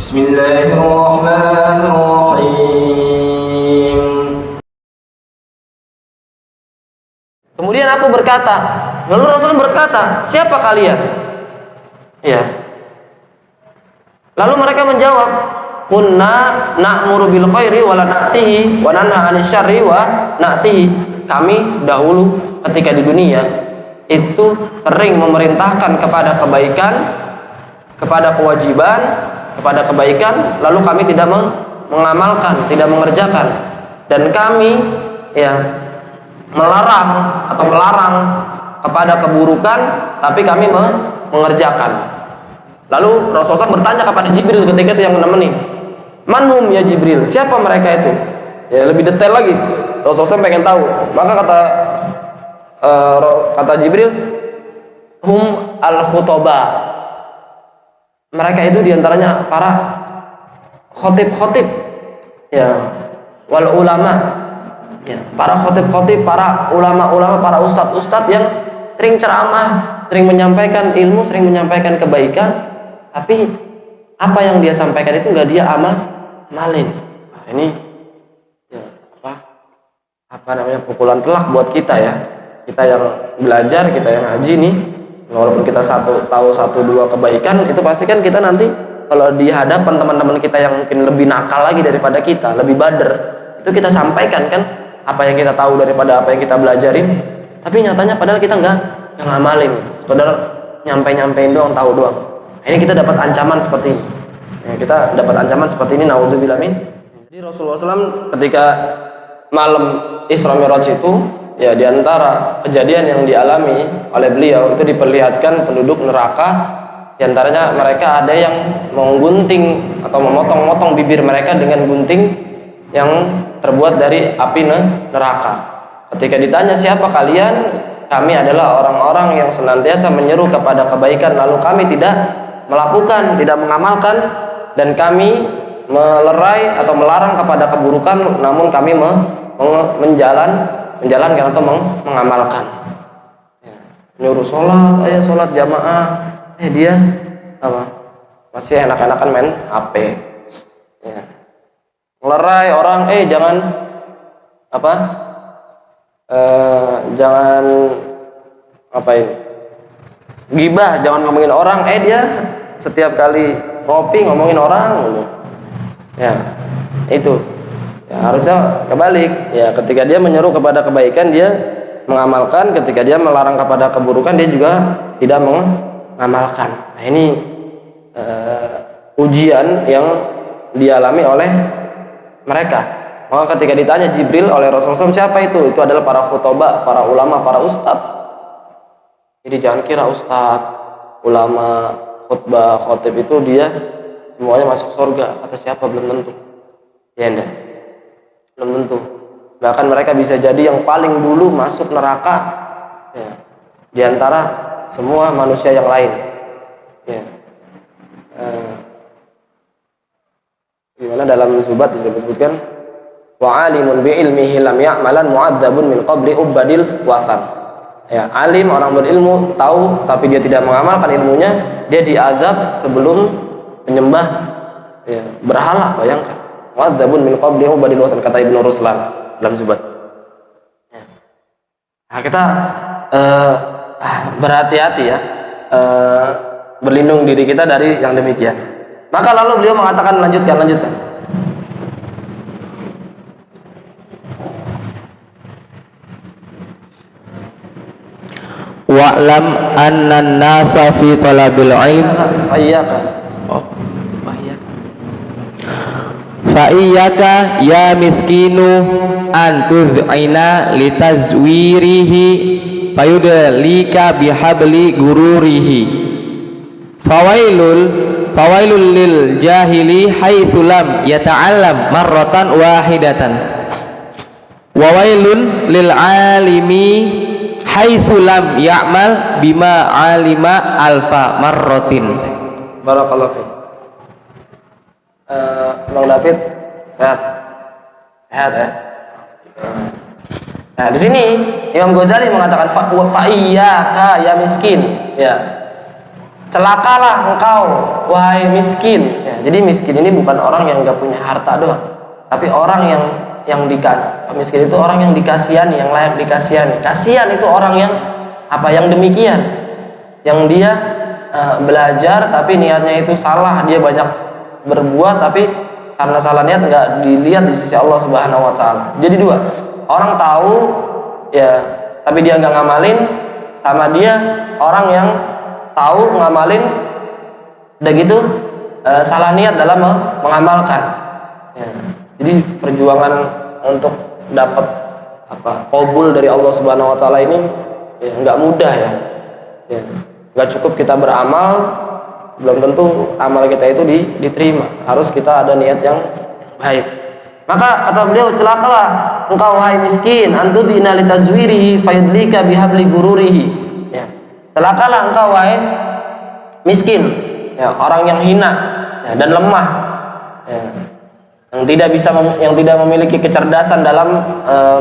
Bismillahirrahmanirrahim. Kemudian aku berkata, lalu Rasul berkata, siapa kalian? Ya. Lalu mereka menjawab, kunna na'muru bil khairi wa la na'tihi wa nanha 'anil syarri wa na'tihi. Kami dahulu ketika di dunia itu sering memerintahkan kepada kebaikan, kepada kewajiban, kepada kebaikan, lalu kami tidak mengamalkan, tidak mengerjakan, dan kami melarang kepada keburukan, tapi kami mengerjakan. Lalu Rasulullah bertanya kepada Jibril ketika itu yang menemani, manhum ya Jibril, siapa mereka itu? Ya, lebih detail lagi Rasulullah pengen tahu. Maka kata Jibril, hum al-khutaba, mereka itu diantaranya para khotib-khotib, ya, wal ulama, ya, para khotib-khotib, para ulama-ulama, para ustadz-ustadz yang sering ceramah, sering menyampaikan ilmu, sering menyampaikan kebaikan, tapi apa yang dia sampaikan itu nggak dia amalin. Nah, ini ya, apa namanya, pukulan telak buat kita ya, kita yang belajar, kita yang ngaji nih, walaupun kita tahu satu dua kebaikan, itu pasti kan kita nanti kalau di hadapan teman-teman kita yang mungkin lebih nakal lagi daripada kita, lebih bader, itu kita sampaikan kan apa yang kita tahu daripada apa yang kita belajarin, tapi nyatanya padahal kita nggak ngamalin, sekedar nyampein doang, tahu doang. Ini kita dapat ancaman seperti ini. Ya, kita dapat ancaman seperti ini, nauzubillah min. Jadi Rasulullah SAW ketika malam Isra Mi'raj itu, ya, diantara kejadian yang dialami oleh beliau itu diperlihatkan penduduk neraka, diantaranya mereka ada yang menggunting atau memotong-motong bibir mereka dengan gunting yang terbuat dari api neraka. Ketika ditanya siapa kalian, kami adalah orang-orang yang senantiasa menyeru kepada kebaikan, lalu kami tidak melakukan, tidak mengamalkan, dan kami melerai atau melarang kepada keburukan, namun kami menjalankan atau mengamalkan. Ya. Nyuruh sholat, sholat jamaah, dia apa? Masih enak-enakan main HP. Ya. Melerai orang, jangan apa? Jangan apain? Gibah, jangan ngomongin orang. Dia setiap kali ngopi ngomongin orang. Ya, itu. Ya, harusnya kebalik. Ya, ketika dia menyeru kepada kebaikan, dia mengamalkan. Ketika dia melarang kepada keburukan, dia juga tidak mengamalkan. Nah, ini ujian yang dialami oleh mereka. Maka ketika ditanya Jibril oleh Rasulullah SAW, siapa itu? Itu adalah para khutbah, para ulama, para ustadz. Jadi jangan kira ustadz, ulama, khutbah, khotib itu dia semuanya masuk surga. Kata siapa? Belum tentu. Ya enggak? Belum tentu. Bahkan mereka bisa jadi yang paling dulu masuk neraka, ya, di antara semua manusia yang lain. Ya. Dimana dalam Zubat disebutkan, wa alimun bi ilmihi lam ya'malan mu'adzabun min qabli ubadil wasan. Ya, alim, orang berilmu, tahu tapi dia tidak mengamalkan ilmunya, dia diazab sebelum penyembah, ya, berhala. Bayangkan, mu'adzabun min qabli ubadil wasan, kata Ibnu Ruslan dalam Zubat. Ya. Nah, kita berhati-hati ya, berlindung diri kita dari yang demikian. Maka lalu beliau mengatakan, lanjutkan. Wa'lam anna an-nasa fi talabil ilm fa iyyaka ya miskinu an tud'ina litazwirihi fayudlika bihabli gururihi fawailul lil jahili haitsu lam yata'allam marratan wahidatan wa wailun lil alimi haitsu lam ya'mal bima alima alfa marratin. Barakallahu fiik. Bang David, sehat ya. Nah, di sini Imam Ghazali mengatakan fa iyyaka ya miskin, ya. celakalah engkau wahai miskin. Ya, jadi miskin ini bukan orang yang nggak punya harta doang, tapi orang yang miskin itu orang yang dikasihani, yang layak dikasihani. Kasihan itu orang yang yang demikian, yang dia belajar tapi niatnya itu salah, dia banyak berbuat tapi karena salah niat nggak dilihat di sisi Allah Subhanahu wa taala. Jadi dua, orang tahu ya tapi dia nggak ngamalin, sama dia orang yang tahu ngamalin udah gitu salah niat dalam mengamalkan. Ya. Jadi perjuangan untuk dapat qabul dari Allah Subhanahu wa taala ini ya nggak mudah ya. Ya. Nggak cukup kita beramal, belum tentu amal kita itu diterima. Harus kita ada niat yang baik. Maka kata beliau, celakalah engkau wahai miskin, antudina litazwirihi fayudlika bihabli gururihi. Ya. Celakalah engkau wahai miskin, ya, orang yang hina ya, dan lemah, ya, yang tidak memiliki kecerdasan dalam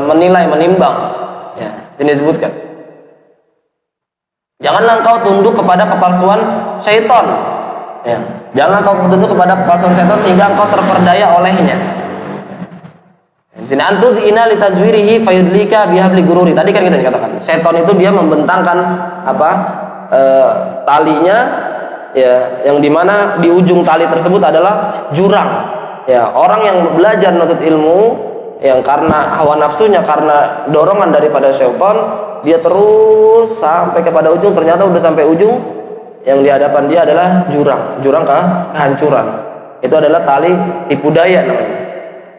menilai, menimbang. Ya, ini disebutkan. Janganlah engkau tunduk kepada kepalsuan syaitan. Ya. Janganlah engkau tunduk kepada kepalsuan syaitan sehingga engkau terperdaya olehnya. Di sini antuzina litazwirihi fayudlika bihabli gururi. Tadi kan kita katakan, syaitan itu dia membentangkan talinya, ya, yang dimana di ujung tali tersebut adalah jurang. Ya, orang yang belajar menuntut ilmu yang karena hawa nafsunya, karena dorongan daripada syaitan, dia terus sampai kepada ujung, ternyata udah sampai ujung, yang di hadapan dia adalah jurang kehancuran. Itu adalah tali tipu daya namanya.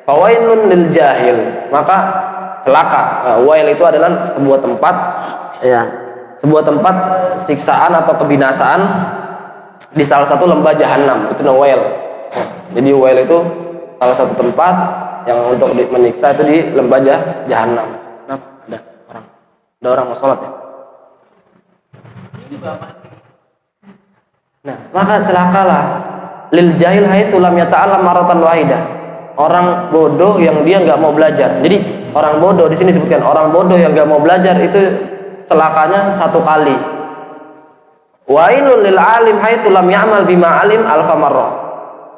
Fawailun lil jahil, maka celaka. Wail itu adalah sebuah tempat, ya, sebuah tempat siksaan atau kebinasaan di salah satu lembah jahanam. Itu namanya wail. Jadi wail itu salah satu tempat yang untuk menyiksa itu di lembah jahanam. Ada orang mau sholat ya. Nah, maka celakalah lil jahil haitsu lam yata'allam maratan wahidah. Orang bodoh yang dia nggak mau belajar. Jadi orang bodoh di sini disebutkan orang bodoh yang nggak mau belajar itu celakanya satu kali. Wailul lil alim haitsu lam ya'mal bima alim alfa marrah.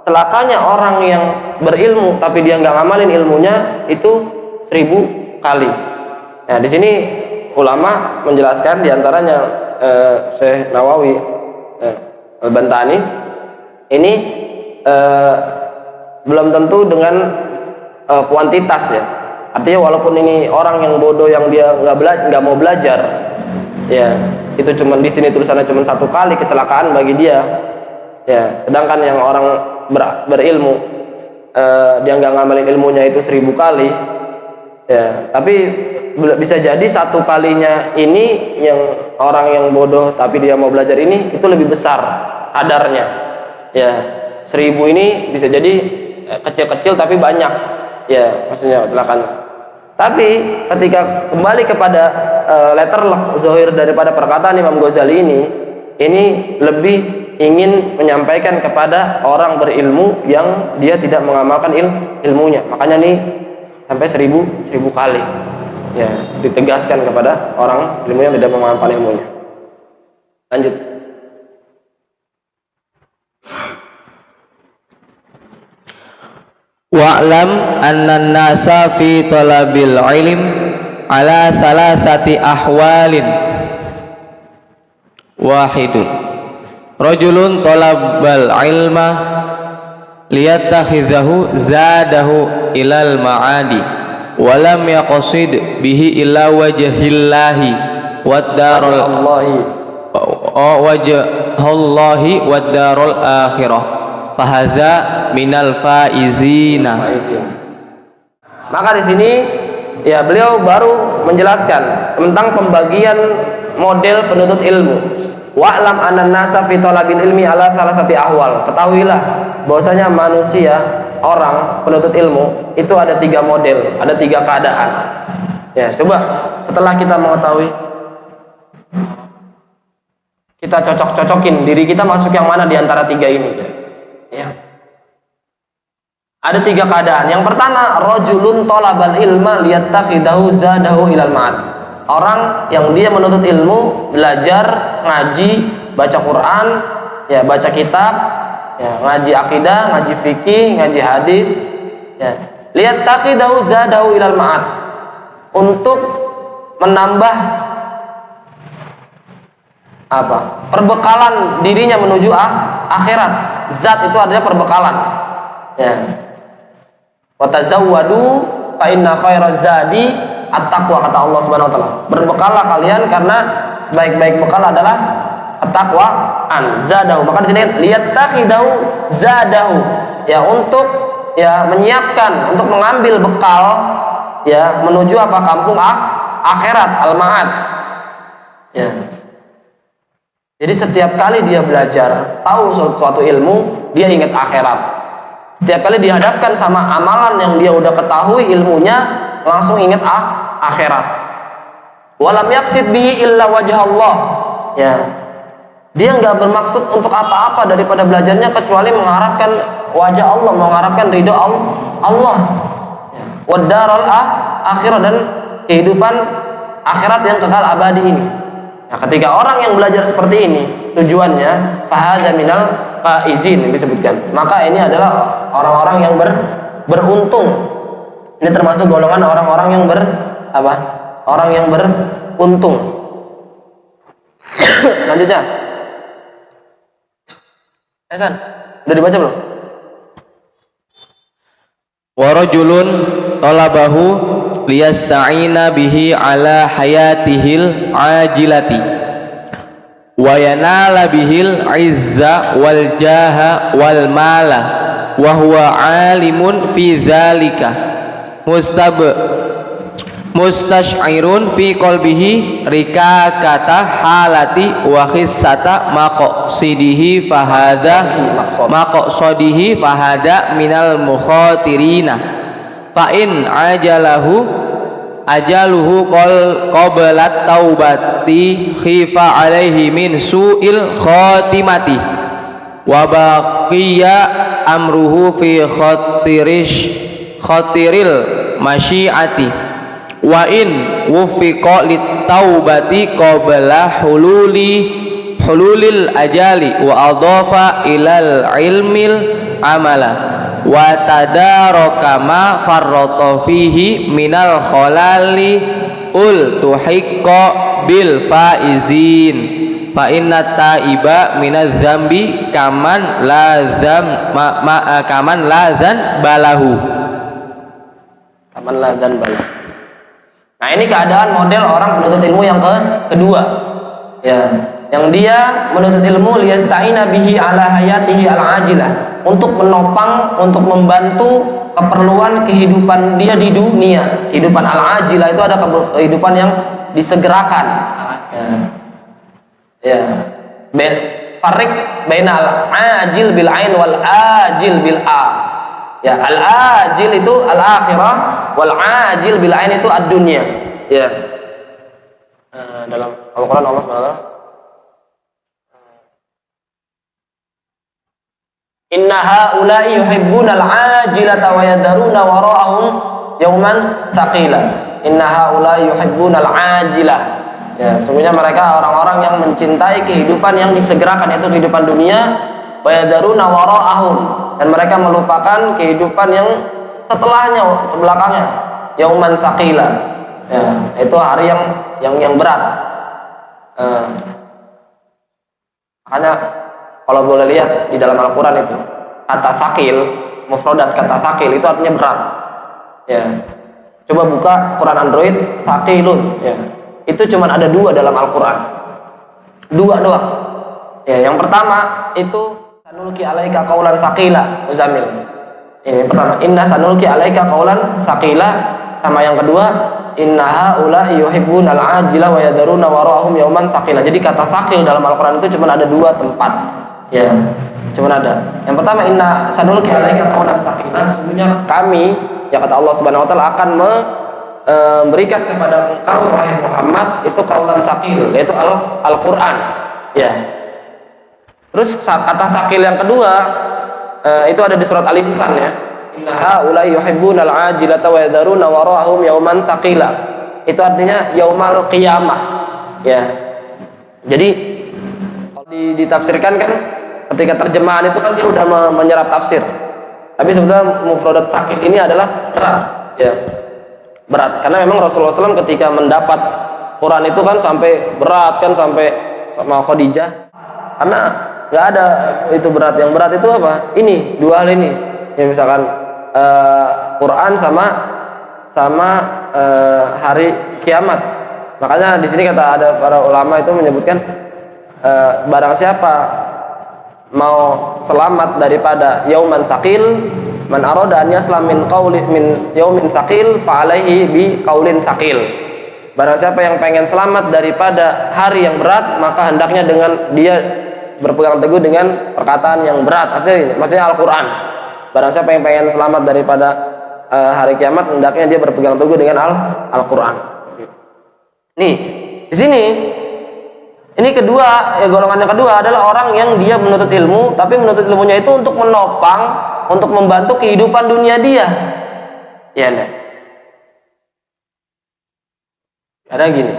Celakanya orang yang berilmu tapi dia nggak ngamalin ilmunya itu 1000 kali. Nah, di sini ulama menjelaskan diantaranya Syekh Nawawi Al-Bantani ini belum tentu dengan kuantitas ya. Artinya walaupun ini orang yang bodoh yang dia nggak mau belajar, ya itu cuma di sini tulisannya cuma satu kali kecelakaan bagi dia. Ya, sedangkan yang orang berilmu dia nggak ngamalin ilmunya itu 1000 kali. Ya, tapi bisa jadi satu kalinya ini yang orang yang bodoh tapi dia mau belajar ini itu lebih besar kadarnya. Ya, 1000 ini bisa jadi kecil-kecil tapi banyak. Ya, maksudnya kecelakaan. Tapi ketika kembali kepada letter zahir daripada perkataan Imam Ghazali ini lebih ingin menyampaikan kepada orang berilmu yang dia tidak mengamalkan ilmunya. Makanya nih sampai 1000 kali. Ya, ditegaskan kepada orang ilmu yang tidak mengamalkan ilmunya. Lanjut. Wa'lam anna an-nasa fi talabil ilm ala thalathati ahwalin. Wahidun rajulun talabal ilma liyattakhidhahu zadahu ilal ma'adi walam yaqsid bihi illa wajhillahi wad-darul wajhallahi wad-darul akhirah fahadza minal faizina. Maka di sini ya beliau baru menjelaskan tentang pembagian model penuntut ilmu. Wa'lam anan nasa fi talabil ilmi ala thalathati ahwal. Ketahuilah bahwasanya manusia, orang penuntut ilmu itu ada 3 model, ada 3 keadaan. Ya, coba setelah kita mengetahui, kita cocok-cocokin diri kita masuk yang mana di antara 3 ini. Ya. Ada 3 keadaan. Yang pertama, rajulun talabal ilma liyattakhidahu zadahu ilal ma'ad. Orang yang dia menuntut ilmu, belajar, ngaji, baca Quran ya baca kitab, ya ngaji akidah, ngaji fikih, ngaji hadis, ya. Lihat taqidahu zadahu ilal ma'ad, untuk menambah apa? Perbekalan dirinya menuju akhirat. Zat itu artinya perbekalan. Ya. Wa tazawwadu fa inna khairaz zadi at-taqwa, kata Allah Subhanahu wa taala. Berbekalah kalian karena sebaik-baik bekal adalah at-taqwaan. Zadahu. Maka di sini lihat taqidahu zadahu. Ya, untuk ya menyiapkan, untuk mengambil bekal ya menuju apa? Kampung akhirat, al-ma'ad. Ya. Jadi setiap kali dia belajar, tahu suatu ilmu, dia ingat akhirat. Setiap kali dihadapkan sama amalan yang dia udah ketahui ilmunya, langsung ingat akhirat. Walam yaqsid bihi illa wajah Allah. Ya. Dia nggak bermaksud untuk apa-apa daripada belajarnya kecuali mengharapkan wajah Allah, mengharapkan ridho Allah. Ya. Wad-daral akhirat, dan kehidupan akhirat yang kekal abadi ini. Nah, ketika orang yang belajar seperti ini tujuannya fahadza minal faizin yang disebutkan, maka ini adalah orang-orang yang beruntung. Ini termasuk golongan orang-orang yang orang yang beruntung. Lanjutnya, Hasan, udah dibaca belum? Wa rajulun talabahu liyasta'ina bihi ala hayatihil ajilati wa yanala bihil izza wal jaha wal mala wa huwa alimun fi dzalika mustash'irun fi qalbihi rikakata halati wa khissata maqsidihi fahada minal mukhatirina fa in ajaluhu qablat taubati khifa alaihi min su'il khatimati wa baqiya amruhu fi khatiril masyiati wa in wufiqa lit taubati qabla hululil ajali wa adhafa ilal ilmil amala wa tadaraka ma farrata fihi minal khalali tuhiqqa bil faizin fa inna taiba minadz dzambi kaman la dzan balahu. Nah, ini keadaan model orang penuntut ilmu yang kedua. Ya, yang dia menuntut ilmu liyasta'ina bihi ala hayatihi al-ajilah, untuk menopang, untuk membantu keperluan kehidupan dia di dunia. Kehidupan al-ajilah itu ada kehidupan yang disegerakan. Ya. Farik bainal ajil bil ain wal ajil bil a. Ya, al-ajil itu al-akhirah, wal ajil bil ain itu ad-dunya. Ya. Dalam Al-Qur'an Allah Subhanahu wa taala, inna haula'i yuhibbuna al-ajilata wa yadaruna wara'ahum yauman tsaqila. Inna haula'i yuhibbuna al-ajilah. Ya, sungguhnya mereka orang-orang yang mencintai kehidupan yang disegerakan, yaitu kehidupan dunia, wa yadaruna wara'ahum, dan mereka melupakan kehidupan yang setelahnya, ke belakangnya, yauman tsaqila. Ya, itu hari yang berat. Makanya kalau boleh lihat di dalam Al-Quran itu kata sakil, mufradat kata sakil itu artinya berat. Ya, coba buka Quran Android, sakilun. Ya, itu cuma ada 2 dalam Al-Quran, 2 doang. Ya, yang pertama itu sanulki alaika qaulan sakila, Muzammil. Ini yang pertama, inna sanulki alaika qaulan sakila, sama yang kedua inna haula yuhibbunal ajila wa yadaruna warahum yauman tsaqila. Jadi kata tsaqil dalam Al-Qur'an itu cuma ada 2 tempat. Ya, cuma ada. Yang pertama inna sanulki alaika qaulan tsaqila, sesungguhnya kami, ya kata Allah Subhanahu wa taala, akan memberikan kepada engkau wahai Muhammad itu qaulan tsaqil, yaitu Al-Qur'an. Ya. Terus kata tsaqil yang kedua itu ada di surat Al-Insan, ya. Inna haula'i yuhibbunal ajilata wa yadaruna warahum yauman tsaqila. Itu artinya yaumal qiyamah. Ya. Jadi kalau ditafsirkan kan ketika terjemahan itu kan dia udah menyerap tafsir. Tapi sebetulnya mufradat tsaqil ini adalah berat, ya. Berat karena memang Rasulullah SAW ketika mendapat Quran itu kan sampai berat kan, sampai sama Khadijah, karena nggak ada itu berat. Yang berat itu apa? Ini dua hal ini, ya misalkan Quran sama hari kiamat. Makanya di sini kata ada para ulama itu menyebutkan barang siapa mau selamat daripada yauman tsaqil, man arada an yaslam min yaumin tsaqil fa alaihi bi qaulin tsaqil. Barang siapa yang pengen selamat daripada hari yang berat, maka hendaknya dengan dia berpegang teguh dengan perkataan yang berat. Maksudnya Al-Qur'an. Barang siapa yang pengen selamat daripada hari kiamat, hendaknya dia berpegang teguh dengan Al-Qur'an. Nih, di sini ini kedua, ya golongan yang kedua adalah orang yang dia menuntut ilmu, tapi menuntut ilmunya itu untuk menopang, untuk membantu kehidupan dunia dia. Ya, nah. Ada gini,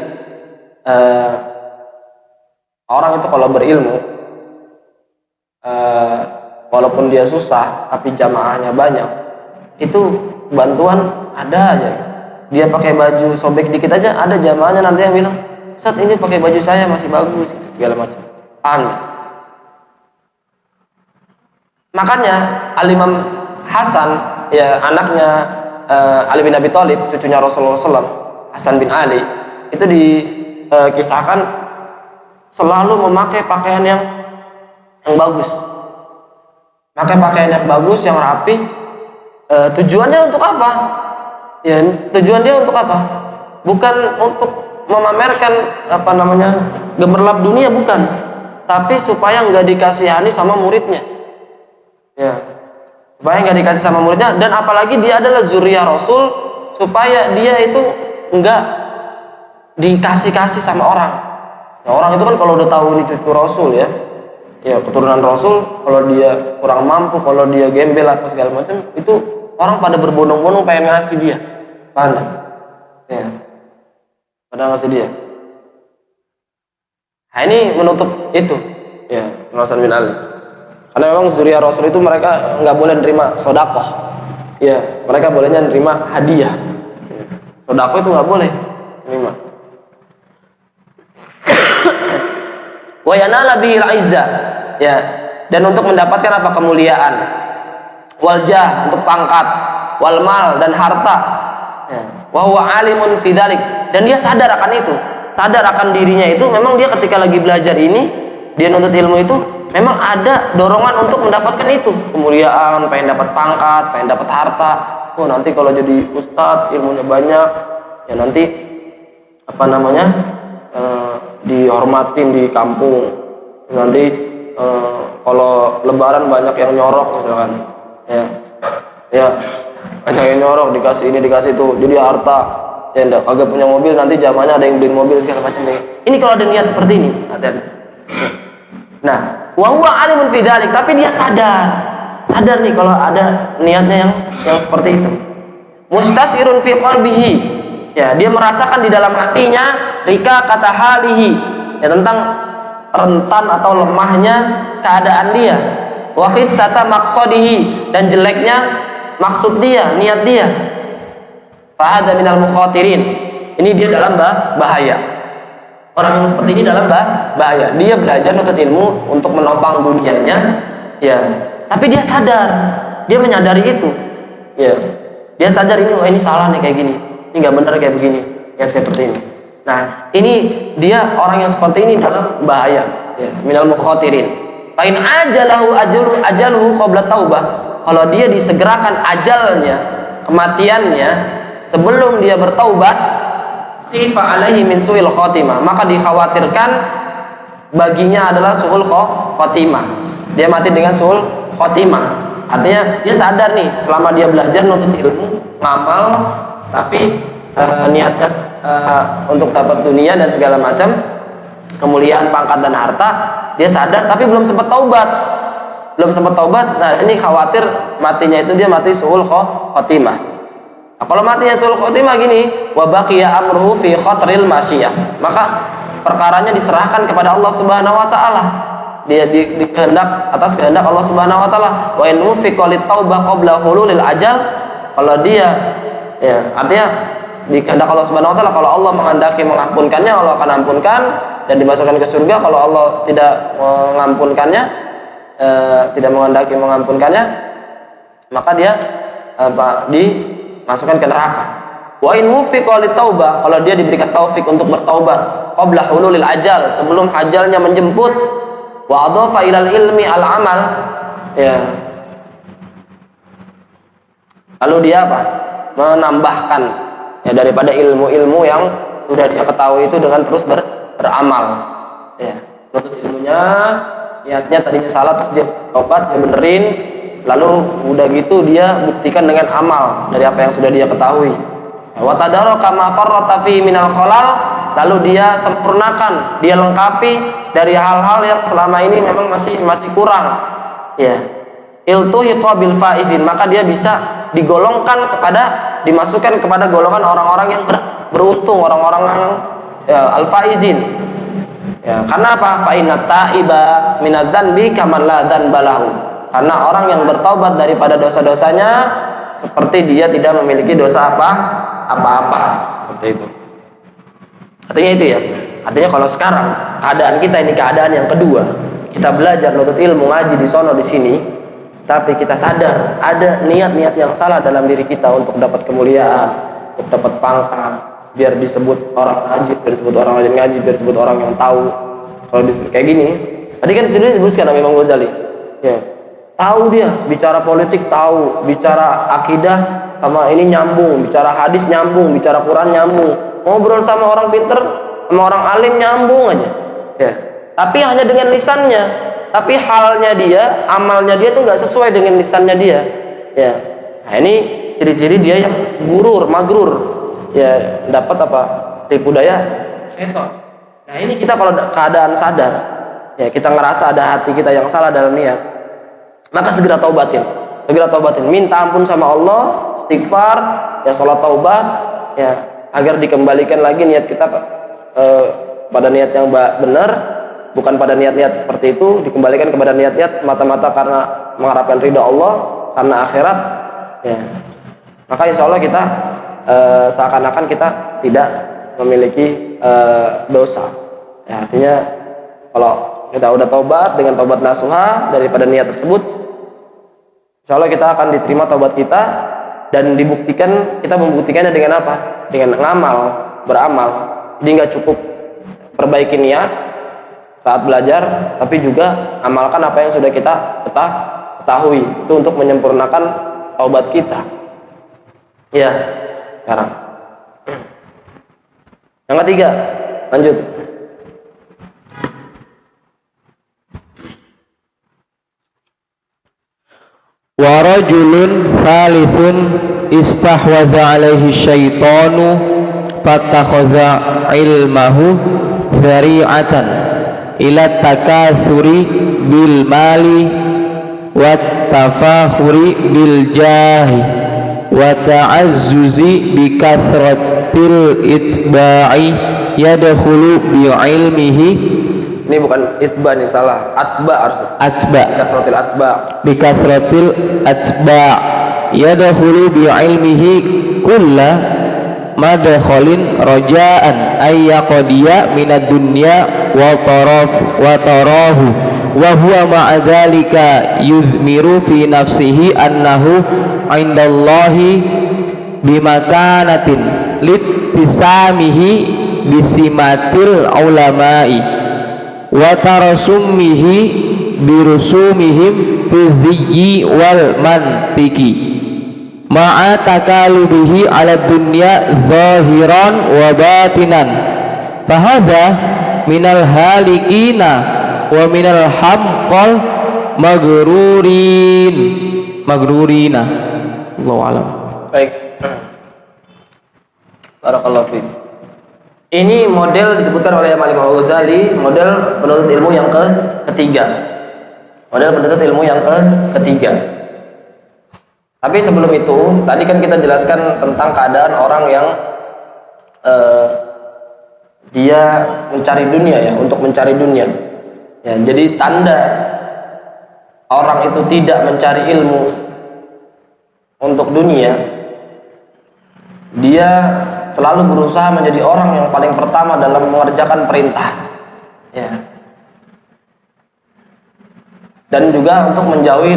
orang itu kalau berilmu, walaupun dia susah, tapi jamaahnya banyak, itu bantuan ada aja. Dia pakai baju sobek dikit aja, ada jamaahnya nanti yang bilang, Ustaz ini pakai baju saya masih bagus, gitu, segala macam. Paham? Makanya Al-Imam Hasan, ya anaknya Ali bin Abi Thalib, cucunya Rasulullah SAW, Hasan bin Ali, itu dikisahkan selalu memakai pakaian yang bagus, pakai pakaian yang bagus, yang rapi. Tujuannya untuk apa? Ya, tujuan dia untuk apa? Bukan untuk memamerkan gemerlap dunia, bukan, tapi supaya nggak dikasihani sama muridnya, ya, supaya nggak dikasih sama muridnya. Dan apalagi dia adalah zuriyah Rasul, supaya dia itu nggak dikasih sama orang. Ya, orang itu kan kalau udah tahu ini cucu Rasul, ya keturunan Rasul, kalau dia kurang mampu, kalau dia gembel apa segala macam, itu orang pada berbondong-bondong pengen ngasih dia, paham? Ya, pada ngasih dia. Nah, ini menutup itu, ya, Hasan bin Ali. Karena memang zuriyah Rasul itu mereka nggak boleh nerima sodakoh, ya, mereka bolehnya nerima hadiah. Sodakoh itu nggak boleh nerima. Wa yanala bihil izzah, ya, dan untuk mendapatkan apa? Kemuliaan, wal jah, untuk pangkat, wal mal, dan harta. Ya. Wa huwa alimun fi dzalik, dan dia sadar akan itu, sadar akan dirinya itu. Memang dia ketika lagi belajar ini, dia nuntut ilmu itu, memang ada dorongan untuk mendapatkan itu, kemuliaan, pengen dapat pangkat, pengen dapat harta. Oh, nanti kalau jadi ustadz ilmunya banyak, ya nanti dihormatin di kampung. Nanti kalau lebaran banyak yang nyorok misalkan, ya banyak yang nyorok, dikasih ini dikasih itu, jadi harta. Ya enggak, kagak punya mobil, nanti zamannya ada yang beli mobil segala macam. Ini kalau ada niat seperti ini, hati-hati. Nah, wa huwa alimun fi dzalik, tapi dia sadar nih kalau ada niatnya yang seperti itu. Mustasirun fi qalbihi, ya, dia merasakan di dalam hatinya rika kata halihi, ya, tentang rentan atau lemahnya keadaan dia, wa khissata maqsadihi, dan jeleknya maksud dia, niat dia. Fahadha minal mukhatirin, ini dia dalam bahaya. Orang yang seperti ini dalam bahaya. Dia belajar nuntut ilmu untuk menopang dunianya, ya, tapi dia sadar, dia menyadari itu, ya, dia sadar ini salah nih kayak gini, ini nggak benar kayak begini, yang seperti ini. Nah, ini dia orang yang seperti ini dalam bahaya, ya, minal mukhatirin. Fa in ajaluhu qabla taubah, kalau dia disegerakan ajalnya, kematiannya sebelum dia bertaubat, khifa alaihi min su'il khotimah, maka dikhawatirkan baginya adalah su'ul khotimah, dia mati dengan su'ul khotimah. Artinya dia sadar nih, selama dia belajar nuntut ilmu, ngamal, tapi niatnya untuk dapat dunia dan segala macam, kemuliaan, pangkat, dan harta, dia sadar tapi belum sempat taubat. Nah, ini khawatir matinya itu dia mati su'ul khotimah. Nah, kalau matinya su'ul khotimah gini, wa baqiya amruhu fi khatril masyiyah, maka perkaranya diserahkan kepada Allah Subhanahu wa taala. kehendak atas kehendak Allah Subhanahu wa taala. Wa in ufiqa lit-taubah qabla hululil ajal, kalau dia ya artinya di kehendak Allah Subhanahu wa taala, kalau Allah menghendaki mengampunkannya, Allah akan ampunkan dan dimasukkan ke surga. Kalau Allah tidak mengampunkannya, tidak menghendaki mengampunkannya, maka dia dimasukkan ke neraka. Wa in wufiqa lit-taubah, kalau dia diberikan taufik untuk bertaubat qabla hululil ajal, sebelum ajalnya menjemput, wa adhafa ilal ilmi al amal, ya, lalu dia apa? Menambahkan ya daripada ilmu-ilmu yang sudah dia ketahui itu dengan terus beramal, ya, menuntut ilmunya, niatnya tadinya salah terus dia tobat, dia benerin, lalu udah gitu dia buktikan dengan amal dari apa yang sudah dia ketahui. Wa tadaraka ma farrata fi minal khalal, lalu dia sempurnakan, dia lengkapi dari hal-hal yang selama ini memang masih kurang. Ya. Iltuhiqa bil faizin, maka dia bisa dimasukkan kepada golongan orang-orang yang beruntung, orang-orang yang ya, al-faizin. Ya, karena apa? Fa inna ta'iba minadz-dzanbi kaman la dzanba lahu. Karena orang yang bertaubat daripada dosa-dosanya seperti dia tidak memiliki dosa apa-apa. Seperti itu. Artinya itu ya. Artinya kalau sekarang keadaan kita ini keadaan yang kedua, kita belajar nuntut ilmu, ngaji di sono di sini, tapi kita sadar ada niat-niat yang salah dalam diri kita untuk dapat kemuliaan, untuk dapat pangkat, biar disebut orang ngaji, biar disebut orang rajin ngaji, biar disebut orang yang tahu. Kalau disebut kayak gini, tadi kan di sini disebutkan sama Imam Ghazali, ya, tahu dia bicara politik, tahu bicara akidah sama ini nyambung, bicara hadis nyambung, bicara Quran nyambung, ngobrol sama orang pinter, sama orang alim nyambung aja, ya. Tapi hanya dengan lisannya, tapi halnya dia, amalnya dia tuh nggak sesuai dengan lisannya dia, ya. Nah ini ciri-ciri dia yang magrur, ya, dapat apa? Tipu daya setan. Nah ini kita kalau keadaan sadar, ya, kita ngerasa ada hati kita yang salah dalam niat, maka segera taubatin, minta ampun sama Allah, istighfar, ya, sholat taubat, ya, agar dikembalikan lagi niat kita pada niat yang benar, bukan pada niat-niat seperti itu, dikembalikan kepada niat-niat semata-mata karena mengharapkan ridha Allah, karena akhirat, ya. Maka insya Allah kita seakan-akan kita tidak memiliki dosa, ya. Artinya kalau kita udah taubat dengan taubat nasuha daripada niat tersebut, insya Allah kita akan diterima taubat kita dan kita membuktikannya dengan apa? Dengan beramal. Jadi nggak cukup perbaiki niat saat belajar, tapi juga amalkan apa yang sudah kita ketahui, itu untuk menyempurnakan taubat kita. Ya, sekarang yang ketiga, lanjut. Wa rajulun thalithun istahwadha alaihi syaitanu fattakhadha ilmahu dzari'atan ila takatsuri bil mali wat tafakhuri bil jahi wa ta'azzuzi bi kathratil itba'i yadkhulu bi ilmihi. Ini bukan itba nih, salah. Bi kathratil atba yadkhulu bi ilmihi kulla madkhalin raja'an ay yaqdiya minad dunya wa tarahu wa huwa ma'a dzalika yuzmiru fi nafsihi annahu 'indallahi bimakanatin litisamihi bisimatil ulama'i wa tarasumihi birusumihim fi ziyyi wal mantiki ma'a takalubihi ala dunya zahiran wa batinan fahadha minal halikina wa minal hamqal magrurina. Allahu a'lam. Baik, barakallahu fiik. Ini model disebutkan oleh Imam Al-Ghazali, model penuntut ilmu yang ketiga. Tapi sebelum itu, tadi kan kita jelaskan tentang keadaan orang yang dia mencari dunia, ya, untuk mencari dunia. Ya, jadi tanda orang itu tidak mencari ilmu untuk dunia, dia selalu berusaha menjadi orang yang paling pertama dalam mengerjakan perintah, ya, dan juga untuk menjauhi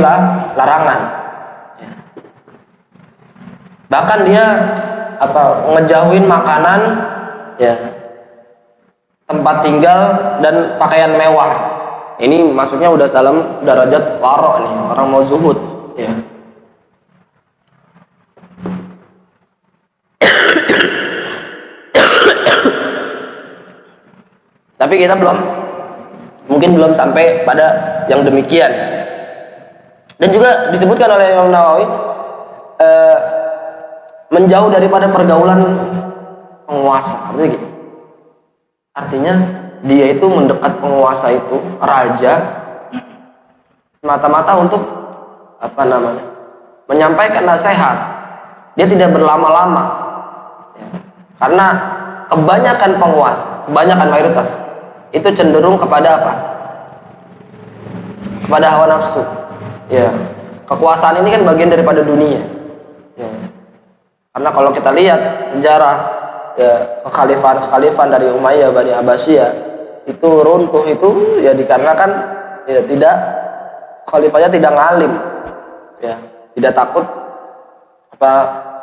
larangan, ya. Bahkan dia ngejauhin makanan, ya, tempat tinggal dan pakaian mewah. Ini maksudnya udah dalam derajat waro nih, orang mau zuhud, ya. Tapi kita mungkin belum sampai pada yang demikian. Dan juga disebutkan oleh Imam Nawawi, menjauh daripada pergaulan penguasa. Artinya gitu. Artinya dia itu mendekat penguasa itu, raja, semata-mata untuk menyampaikan nasihat. Dia tidak berlama-lama, ya. Karena kebanyakan penguasa, kebanyakan mayoritas itu cenderung kepada apa? Kepada hawa nafsu. Ya, kekuasaan ini kan bagian daripada dunia. Ya. Karena kalau kita lihat sejarah, ya, kekhalifahan dari Umayyah Bani Abbasiyah itu runtuh itu ya dikarenakan ya khalifahnya tidak ngalim, ya, tidak takut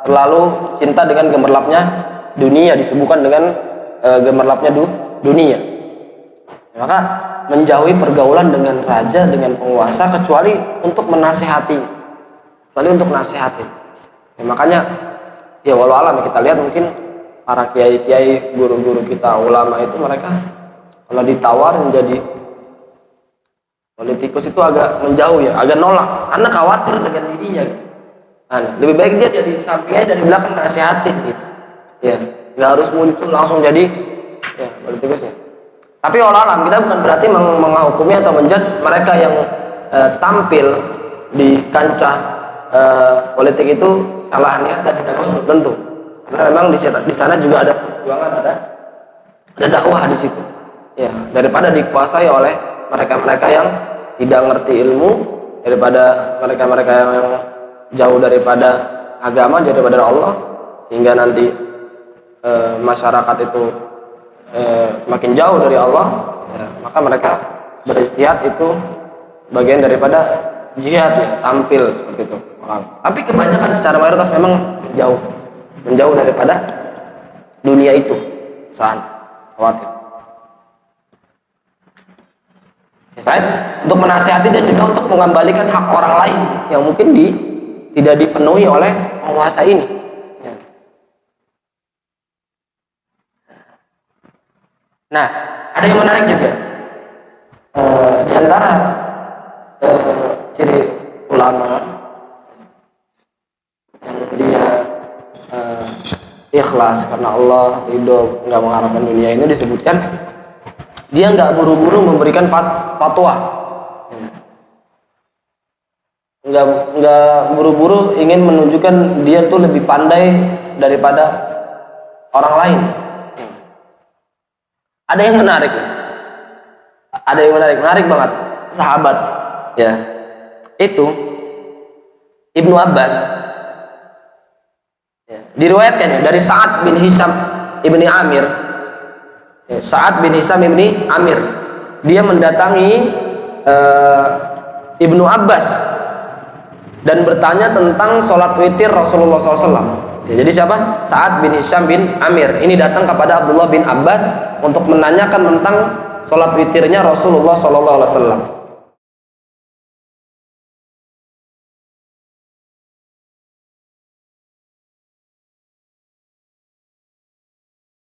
terlalu cinta dengan gemerlapnya dunia, disebutkan dengan gemerlapnya dunia. Ya, maka menjauhi pergaulan dengan raja, dengan penguasa, kecuali untuk menasihati, ya, makanya ya walau alam kita lihat mungkin para kiai-kiai, guru-guru kita, ulama itu mereka kalau ditawar menjadi politikus itu agak menjauh, ya, agak nolak karena khawatir dengan dirinya. Nah, lebih baik dia dari sampingnya, dari belakang nasihatin gitu, ya, nggak harus muncul langsung jadi ya politikusnya. Tapi walau alam kita bukan berarti menghukumi atau menjudge mereka yang tampil di kancah politik itu salahnya dan tidak tentu, karena memang di sana juga ada perjuangan, ada dakwah di situ, ya, daripada dikuasai oleh mereka-mereka yang tidak ngerti ilmu, daripada mereka-mereka yang jauh daripada agama, jauh daripada Allah, sehingga nanti masyarakat itu semakin jauh dari Allah, ya, maka mereka beristihad itu bagian daripada jihad, ya, tampil seperti itu. Tapi kebanyakan secara mayoritas memang menjauh daripada dunia itu, saat khawatir. Selain untuk menasihati dan juga untuk mengembalikan hak orang lain yang mungkin tidak dipenuhi oleh penguasa ini. Ya. Nah, ada yang menarik juga. Di antara ciri ulama yang dia ikhlas karena Allah, ridho, nggak mengharapkan dunia, ini disebutkan dia nggak buru-buru memberikan fatwa, nggak buru-buru ingin menunjukkan dia tuh lebih pandai daripada orang lain. Ada yang menarik, menarik banget, sahabat, ya, itu Ibnu Abbas, ya, diriwayatkan, ya, dari Sa'ad bin Hisham ibni Amir. Sa'ad bin Hisham ibni Amir, dia mendatangi Ibnu Abbas dan bertanya tentang sholat witir Rasulullah SAW. Ya, jadi siapa? Sa'ad bin Hisham bin Amir ini datang kepada Abdullah bin Abbas untuk menanyakan tentang sholat witirnya Rasulullah SAW.